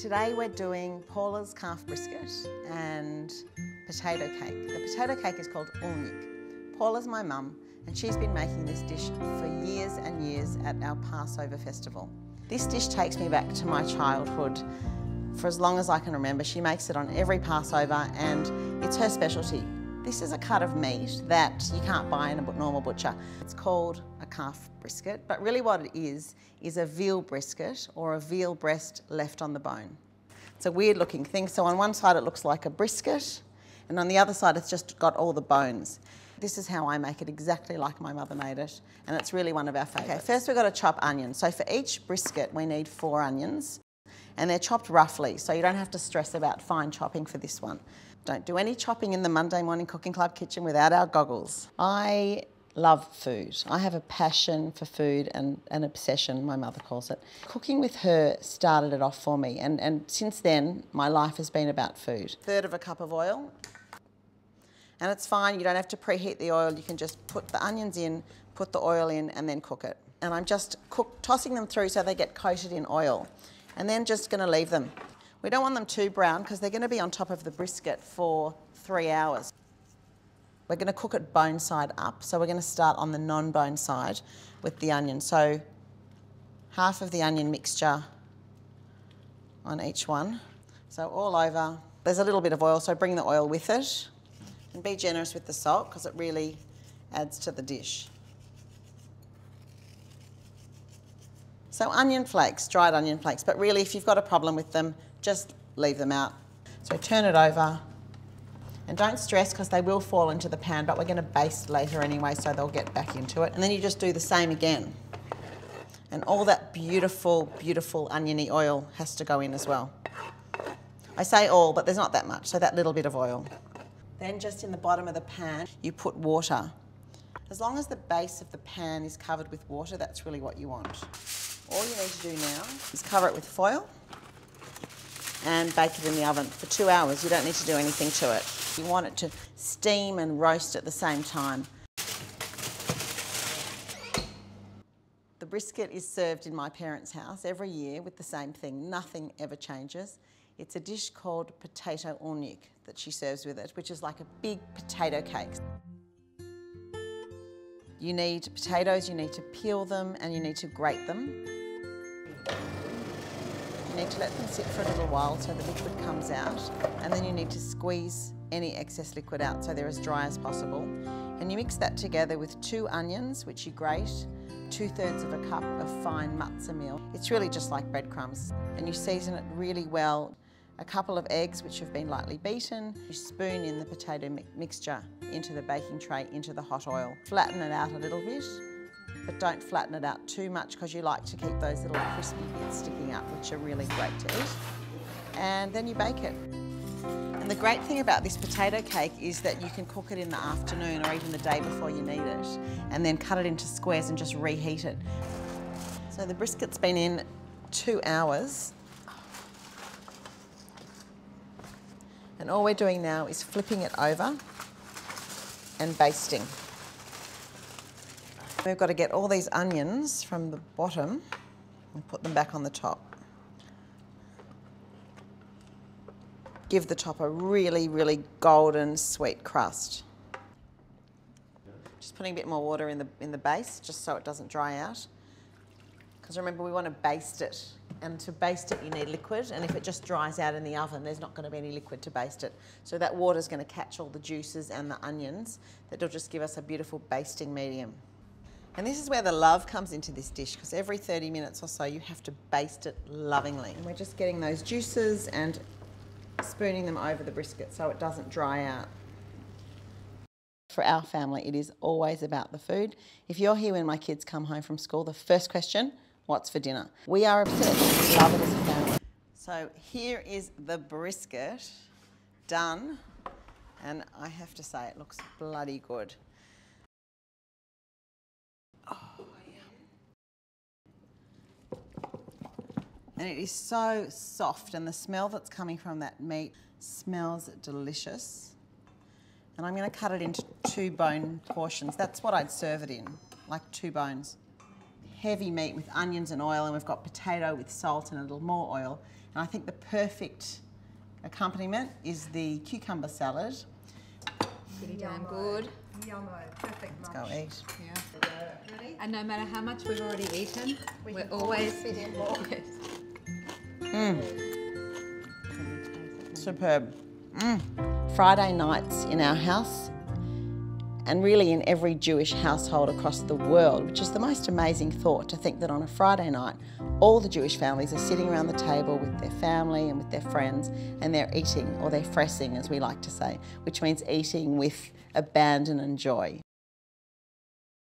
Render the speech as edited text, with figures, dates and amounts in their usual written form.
Today we're doing Paula's calf brisket and potato cake. The potato cake is called Ulnyik. Paula's my mum and she's been making this dish for years and years at our Passover festival. This dish takes me back to my childhood for as long as I can remember. She makes it on every Passover and it's her specialty. This is a cut of meat that you can't buy in a normal butcher. It's called a calf brisket, but really what it is a veal brisket or a veal breast left on the bone. It's a weird looking thing. So on one side it looks like a brisket and on the other side it's just got all the bones. This is how I make it, exactly like my mother made it, and it's really one of our favourites. Okay, first we've got to chop onions. So for each brisket we need 4 onions and they're chopped roughly, so you don't have to stress about fine chopping for this one. Don't do any chopping in the Monday Morning Cooking Club kitchen without our goggles. I love food. I have a passion for food and an obsession, my mother calls it. Cooking with her started it off for me, and since then my life has been about food. 1/3 of a cup of oil. And it's fine, you don't have to preheat the oil, you can just put the onions in, put the oil in and then cook it. And I'm just tossing them through so they get coated in oil. And then just gonna leave them. We don't want them too brown because they're gonna be on top of the brisket for 3 hours. We're gonna cook it bone side up, so we're gonna start on the non-bone side with the onion. So half of the onion mixture on each one. So all over. There's a little bit of oil, so bring the oil with it. And be generous with the salt because it really adds to the dish. So onion flakes, dried onion flakes, but really if you've got a problem with them, just leave them out. So turn it over and don't stress because they will fall into the pan, but we're going to baste later anyway so they'll get back into it. And then you just do the same again. And all that beautiful, beautiful oniony oil has to go in as well. I say all, but there's not that much, so that little bit of oil. Then just in the bottom of the pan, you put water. As long as the base of the pan is covered with water, that's really what you want. All you need to do now is cover it with foil and bake it in the oven for 2 hours. You don't need to do anything to it. You want it to steam and roast at the same time. The brisket is served in my parents' house every year with the same thing. Nothing ever changes. It's a dish called potato Ulnyik that she serves with it, which is like a big potato cake. You need potatoes, you need to peel them and you need to grate them. You need to let them sit for a little while so the liquid comes out, and then you need to squeeze any excess liquid out so they're as dry as possible. And you mix that together with 2 onions, which you grate, 2/3 of a cup of fine matzah meal. It's really just like breadcrumbs. And you season it really well. A couple of eggs which have been lightly beaten. You spoon in the potato mixture into the baking tray, into the hot oil. Flatten it out a little bit, but don't flatten it out too much because you like to keep those little crispy bits sticking up, which are really great to eat. And then you bake it. And the great thing about this potato cake is that you can cook it in the afternoon or even the day before you need it, and then cut it into squares and just reheat it. So the brisket's been in 2 hours. And all we're doing now is flipping it over and basting. We've got to get all these onions from the bottom and put them back on the top. Give the top a really, really golden sweet crust. Just putting a bit more water in the base just so it doesn't dry out. Because remember, we want to baste it. And to baste it, you need liquid. And if it just dries out in the oven, there's not going to be any liquid to baste it. So that water's going to catch all the juices and the onions. That'll just give us a beautiful basting medium. And this is where the love comes into this dish, because every 30 minutes or so, you have to baste it lovingly. And we're just getting those juices and spooning them over the brisket so it doesn't dry out. For our family, it is always about the food. If you're here when my kids come home from school, the first question, what's for dinner? We are obsessed. We love it as a family. So here is the brisket done, and I have to say it looks bloody good. Oh, yum. And it is so soft, and the smell that's coming from that meat smells delicious. And I'm going to cut it into 2 bone portions. That's what I'd serve it in, like 2 bones. Heavy meat with onions and oil, and we've got potato with salt and a little more oil. And I think the perfect accompaniment is the cucumber salad. Pretty damn good. Yummo, perfect Let's lunch. go eat. Yeah. Ready? And no matter how much we've already eaten, we're can always fit in more. Yes. Superb. Friday nights in our house, and really in every Jewish household across the world, which is the most amazing thought, to think that on a Friday night all the Jewish families are sitting around the table with their family and with their friends, and they're eating, or they're fressing as we like to say, which means eating with abandon and joy.